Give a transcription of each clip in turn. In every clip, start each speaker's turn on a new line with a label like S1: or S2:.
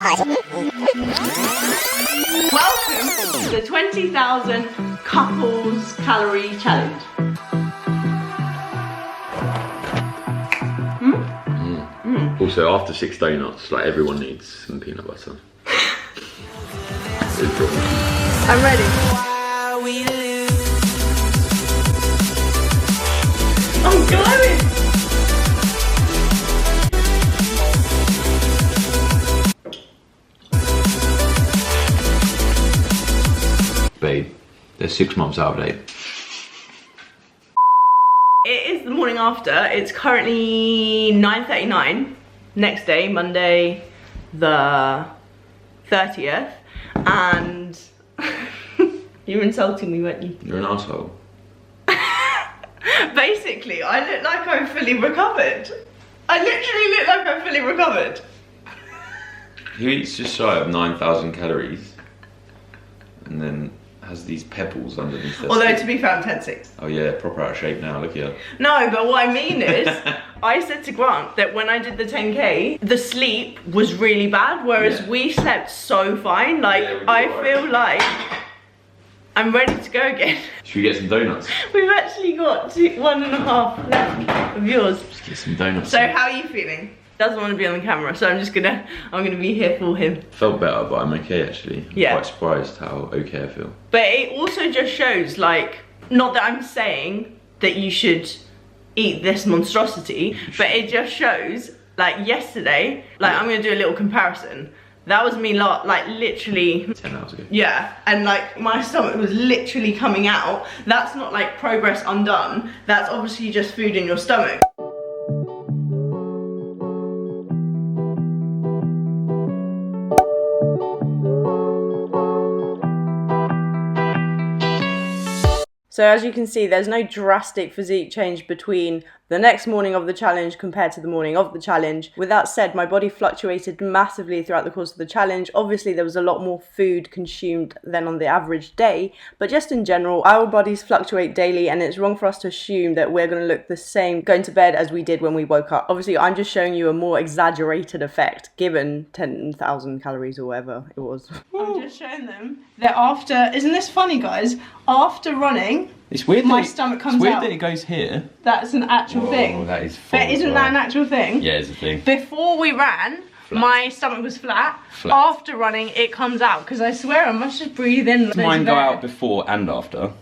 S1: Welcome to the 20,000 couples calorie challenge.
S2: Also, after 6 donuts, like everyone needs some peanut butter.
S1: I'm ready. I'm glowing.
S2: Babe, they're 6 months out of date.
S1: It is the morning after. It's currently 9:39. Next day, Monday the 30th. And you were insulting me, weren't you?
S2: You're an asshole.
S1: Basically, I look like I'm fully recovered. I literally look like I'm fully recovered.
S2: He eats just shy of 9,000 calories and then has these pebbles underneath their
S1: Although,
S2: skin.
S1: to be fair, I'm 10.6.
S2: Oh yeah, proper out of shape now, look here.
S1: No, but what I mean is, I said to Grant that when I did the 10K, the sleep was really bad, whereas we slept so fine. Like,
S2: Yeah,
S1: I feel like I'm ready to go again.
S2: Should we get some donuts?
S1: We've actually got 1.5 left of yours.
S2: Let's get some donuts.
S1: So how are you feeling? Doesn't want to be on the camera, so I'm gonna be here for him.
S2: Felt better, but I'm okay actually. I'm
S1: Yeah.
S2: quite surprised how okay I feel.
S1: But it also just shows, like, not that I'm saying that you should eat this monstrosity, but it just shows, like, yesterday, like, I'm gonna do a little comparison. That was me, like, literally
S2: 10 hours ago.
S1: yeah, and like my stomach was literally coming out. That's not like progress undone. That's obviously just food in your stomach. So as you can see, there's no drastic physique change between the next morning of the challenge compared to the morning of the challenge. With that said, my body fluctuated massively throughout the course of the challenge. Obviously, there was a lot more food consumed than on the average day, but just in general, our bodies fluctuate daily, and it's wrong for us to assume that we're going to look the same going to bed as we did when we woke up. Obviously, I'm just showing you a more exaggerated effect given 10,000 calories or whatever it was. I'm just showing them that after, isn't this funny, guys? After running,
S2: It's weird
S1: my stomach comes out.
S2: It's weird that it goes here.
S1: That's an actual thing.
S2: That is full.
S1: But isn't that an actual thing?
S2: Yeah, it's a thing.
S1: Before we ran, my stomach was flat. After running, it comes out. Because I swear I must just breathe in.
S2: Mine go out before and after.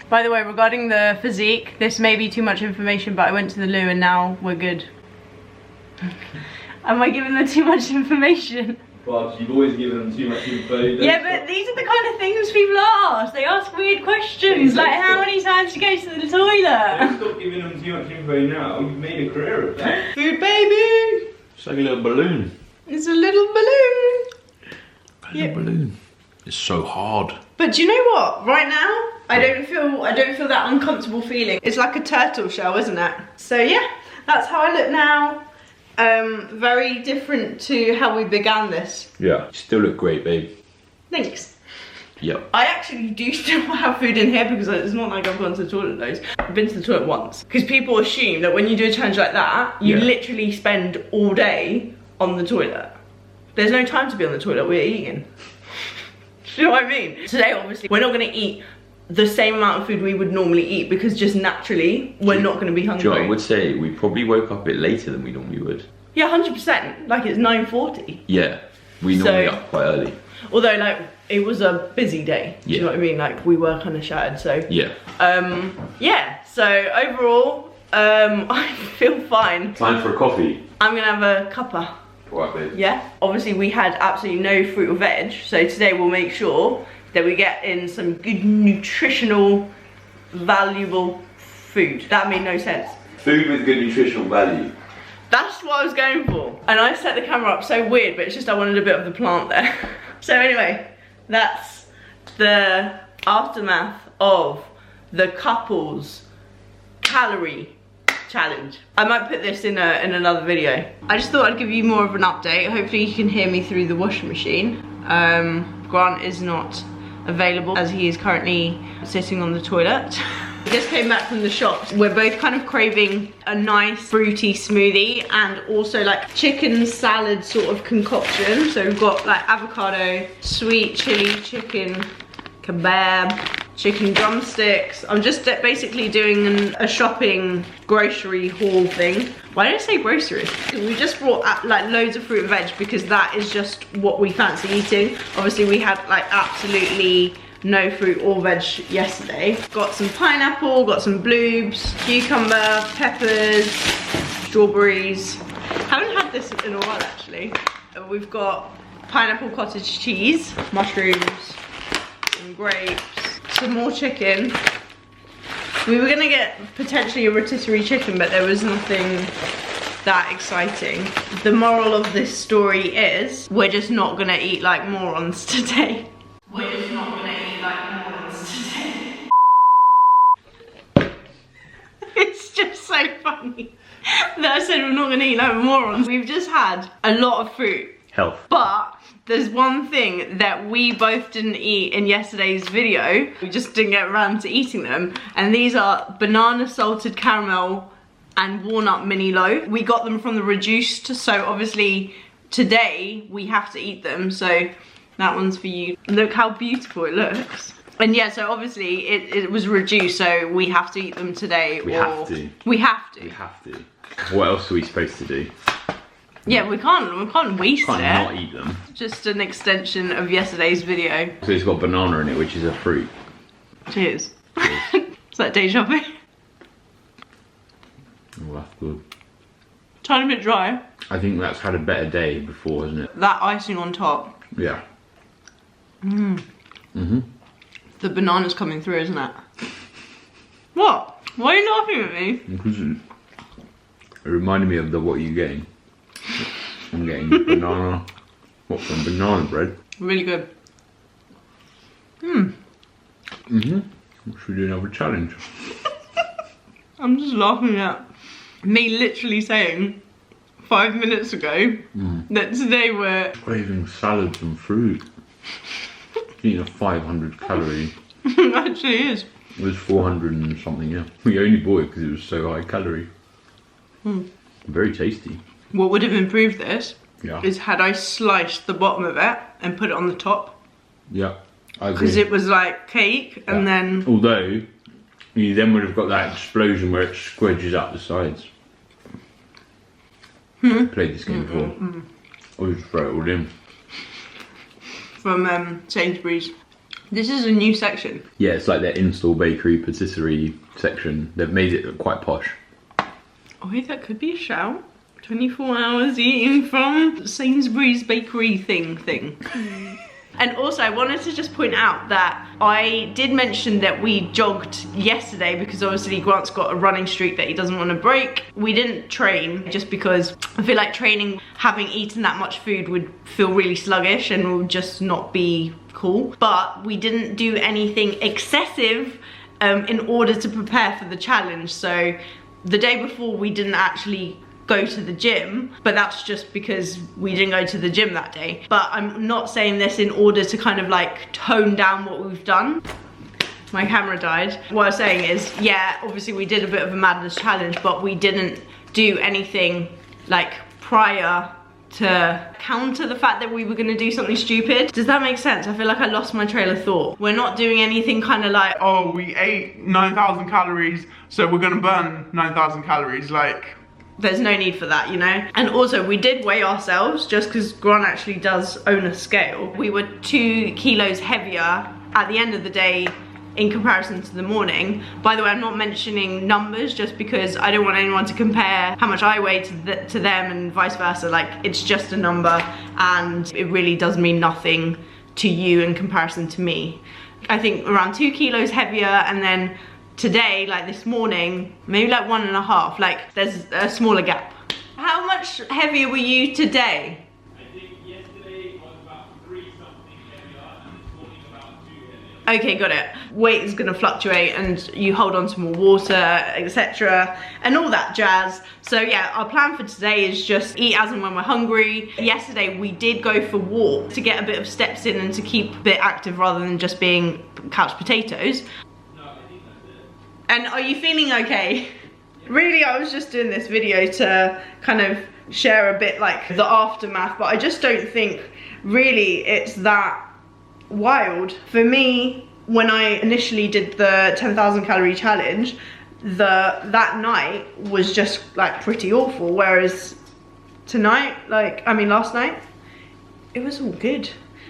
S1: By the way, regarding the physique, this may be too much information, but I went to the loo and now we're good. Am I giving them too much information?
S2: But you've always given them too much info.
S1: Yeah, but these are the kind of things people ask. They ask weird questions, like how many times to go to the toilet.
S2: Don't stop giving them too much info now. You've made a career of that.
S1: Food baby!
S2: It's like a little balloon.
S1: It's a little balloon.
S2: A little balloon. It's so hard.
S1: But do you know what? Right now, I don't feel that uncomfortable feeling. It's like a turtle shell, isn't it? So yeah, that's how I look now. Very different to how we began this.
S2: Yeah. You still look great, babe.
S1: Thanks.
S2: Yep.
S1: I actually do still have food in here because it's not like I've gone to the toilet loads. I've been to the toilet once. Because people assume that when you do a challenge like that, you literally spend all day on the toilet. There's no time to be on the toilet, we're eating. Do you know what I mean? Today, obviously, we're not going to eat the same amount of food we would normally eat because just naturally, we're not going to be hungry.
S2: Do you know what I would say? We probably woke up a bit later than we normally would.
S1: Yeah, 100%. Like, it's 9:40.
S2: Yeah. We normally up quite early.
S1: Although, like, it was a busy day. Do you
S2: Yeah.
S1: know what I mean? Like, we were kind of shattered, so.
S2: Yeah.
S1: Yeah, so overall, I feel fine.
S2: Time for a coffee.
S1: I'm going to have a cuppa.
S2: Alright, babe.
S1: Yeah. Obviously, we had absolutely no fruit or veg, so today we'll make sure that we get in some good nutritional, valuable food. That made no sense.
S2: Food with good nutritional value.
S1: That's what I was going for. And I set the camera up so weird, but it's just I wanted a bit of the plant there. So anyway, that's the aftermath of the couples calorie challenge. I might put this in another video. I just thought I'd give you more of an update. Hopefully you can hear me through the washing machine. Grant is not available as he is currently sitting on the toilet. We just came back from the shops. We're both kind of craving a nice fruity smoothie and also like chicken salad sort of concoction. So we've got like avocado, sweet chili chicken kebab, chicken drumsticks. I'm just basically doing a shopping grocery haul thing. Why did I say groceries? We just brought like loads of fruit and veg because that is just what we fancy eating. Obviously we had like absolutely no fruit or veg yesterday. Got some pineapple, got some bloobs, cucumber, peppers, strawberries. Haven't had this in a while actually. We've got pineapple cottage cheese, mushrooms, some grapes, some more chicken. We were gonna get potentially a rotisserie chicken, but there was nothing that exciting. The moral of this story is we're just not gonna eat like morons today. We're just not gonna eat like morons today. It's just so funny that I said we're not gonna eat like morons. We've just had a lot of fruit.
S2: Health.
S1: But there's one thing that we both didn't eat in yesterday's video. We just didn't get around to eating them. And these are banana salted caramel and walnut mini loaf. We got them from the reduced, so obviously today we have to eat them. So that one's for you. Look how beautiful it looks. And yeah, so obviously it was reduced, so we have to eat them today.
S2: We have to.
S1: We have to.
S2: We have to. What else are we supposed to do?
S1: Yeah, we can't waste it.
S2: Can't not eat them.
S1: Just an extension of yesterday's video.
S2: So it's got banana in it, which is a fruit.
S1: Cheers. Is that deja vu?
S2: Oh, that's good.
S1: Tiny bit dry.
S2: I think that's had a better day before, hasn't it?
S1: That icing on top.
S2: Yeah.
S1: The banana's coming through, isn't it? What? Why are you laughing at me?
S2: Because it reminded me of the what are you getting? I'm getting banana. What, some banana bread?
S1: Really good.
S2: Should we do another challenge?
S1: I'm just laughing at me literally saying 5 minutes ago that today we're
S2: Craving salads and fruit. Eating a 500 calorie.
S1: actually is.
S2: It was 400 and something, yeah. We only bought it because it was so high calorie. Very tasty.
S1: What would have improved this
S2: Yeah.
S1: is had I sliced the bottom of it and put it on the top.
S2: Yeah.
S1: Because it was like cake and then...
S2: Although, you then would have got that explosion where it squidges up the sides. Played this game before. Or just throw it all in.
S1: From Sainsbury's. This is a new section.
S2: Yeah, it's like their in-store bakery patisserie section. They've made it quite posh.
S1: Oh, that could be a shout. 24 hours eating from Sainsbury's bakery thing. And also I wanted to just point out that I did mention that we jogged yesterday because obviously Grant's got a running streak that he doesn't want to break. We didn't train just because I feel like training, having eaten that much food would feel really sluggish and would just not be cool. But we didn't do anything excessive in order to prepare for the challenge. So the day before we didn't actually go to the gym, but that's just because we didn't go to the gym that day. But I'm not saying this in order to kind of like tone down what we've done. My camera died. What I'm saying is, yeah, obviously we did a bit of a madness challenge, but we didn't do anything like prior to counter the fact that we were gonna do something stupid. Does that make sense? I feel like I lost my trail of thought. We're not doing anything kind of like,
S3: oh, we ate 9,000 calories, so we're gonna burn 9,000 calories, like...
S1: There's no need for that, you know? And also, we did weigh ourselves just because Grant actually does own a scale. We were 2 kilos heavier at the end of the day in comparison to the morning. By the way, I'm not mentioning numbers just because I don't want anyone to compare how much I weigh to them and vice versa. Like, it's just a number and it really does mean nothing to you in comparison to me. I think around 2 kilos heavier, and then today, like this morning, maybe like 1.5, like there's a smaller gap. How much heavier were you today?
S3: I think yesterday was about 3 something heavier, and this morning about 2 heavier.
S1: Okay, got it. Weight is gonna fluctuate and you hold on to more water, etc. and all that jazz. So yeah, our plan for today is just eat as and when we're hungry. Yesterday we did go for walk to get a bit of steps in and to keep a bit active rather than just being couch potatoes. And are you feeling okay? Really, I was just doing this video to kind of share a bit like the aftermath, but I just don't think really it's that wild. For me, when I initially did the 10,000 calorie challenge, that night was just like pretty awful, whereas tonight, last night, it was all good.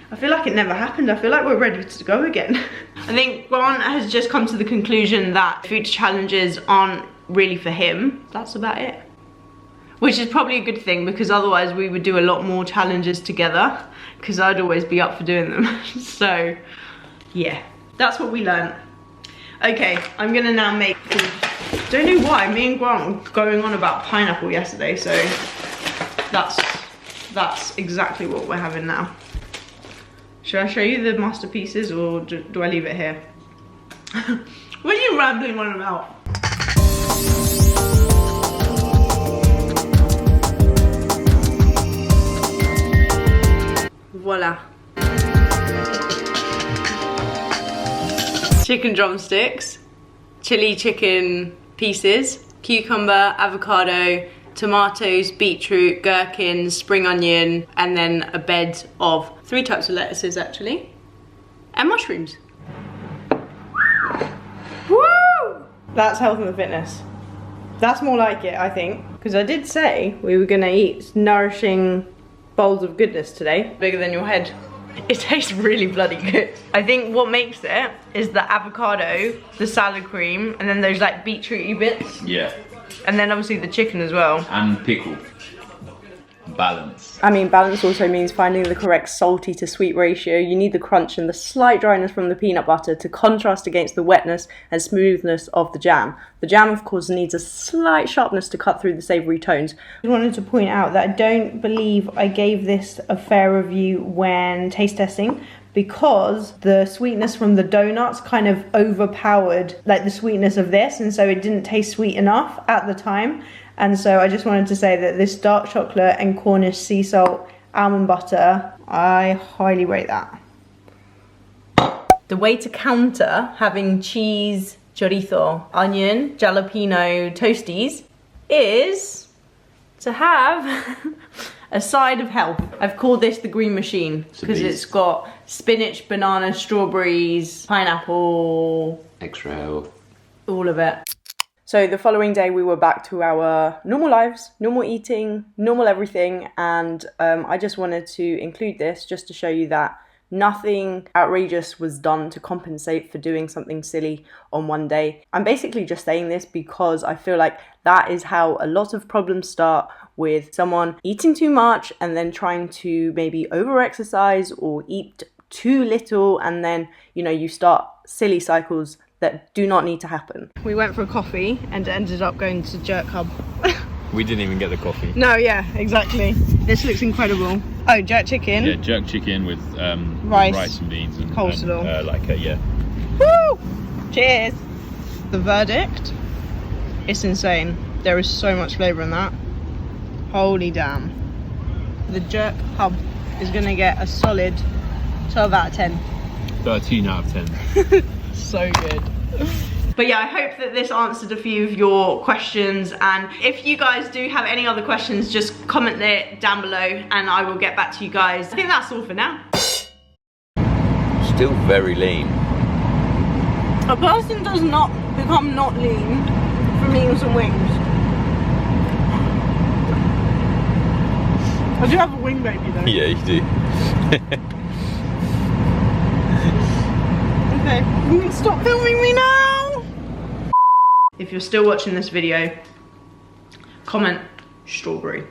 S1: I feel like it never happened. I feel like we're ready to go again. I think Grant has just come to the conclusion that food challenges aren't really for him. That's about it. Which is probably a good thing, because otherwise we would do a lot more challenges together, because I'd always be up for doing them. So yeah, that's what we learned. Okay, I'm gonna now make food. Don't know why, me and Grant were going on about pineapple yesterday, so that's exactly what we're having now. Should I show you the masterpieces, or do I leave it here? What are you rambling on about? Voila. Chicken drumsticks, chili chicken pieces, cucumber, avocado, tomatoes, beetroot, gherkins, spring onion, and then a bed of 3 types of lettuces actually, and mushrooms. Woo! That's health and fitness. That's more like it, I think, because I did say we were gonna eat nourishing bowls of goodness today. Bigger than your head. It tastes really bloody good. I think what makes it is the avocado, the salad cream, and then those like beetrooty bits.
S2: Yeah.
S1: And then obviously the chicken as well.
S2: And pickle. Balance.
S1: I mean, balance also means finding the correct salty to sweet ratio. You need the crunch and the slight dryness from the peanut butter to contrast against the wetness and smoothness of the jam. The jam, of course, needs a slight sharpness to cut through the savoury tones. I wanted to point out that I don't believe I gave this a fair review when taste testing, because the sweetness from the donuts kind of overpowered like the sweetness of this, and so it didn't taste sweet enough at the time. And so I just wanted to say that this dark chocolate and Cornish sea salt almond butter, I highly rate that. The way to counter having cheese, chorizo, onion, jalapeno toasties is to have a side of health. I've called this the green machine because it's got spinach, banana, strawberries, pineapple,
S2: Extra health.
S1: all of it. So the following day we were back to our normal lives, normal eating, normal everything, and I just wanted to include this just to show you that nothing outrageous was done to compensate for doing something silly on one day. I'm basically just saying this because I feel like that is how a lot of problems start, with someone eating too much and then trying to maybe over-exercise or eat too little, and then, you know, you start silly cycles that do not need to happen. We went for a coffee and ended up going to Jerk Hub.
S2: We didn't even get the coffee.
S1: No, yeah, exactly. This looks incredible. Oh, jerk chicken.
S2: Yeah, jerk chicken with
S1: rice
S2: and beans and
S1: coleslaw.
S2: yeah.
S1: Woo! Cheers. The verdict, it's insane. There is so much flavour in that. Holy damn. The Jerk Hub is gonna get a solid 12 out of 10.
S2: 13 out of 10.
S1: So good. But yeah, I hope that this answered a few of your questions, and if you guys do have any other questions, just comment it down below and I will get back to you guys. I think that's all for now.
S2: Still very lean.
S1: A person does not become not lean from eating some wings. I do have a wing baby though.
S2: Yeah, you do.
S1: Okay, stop filming me now! If you're still watching this video, comment strawberry.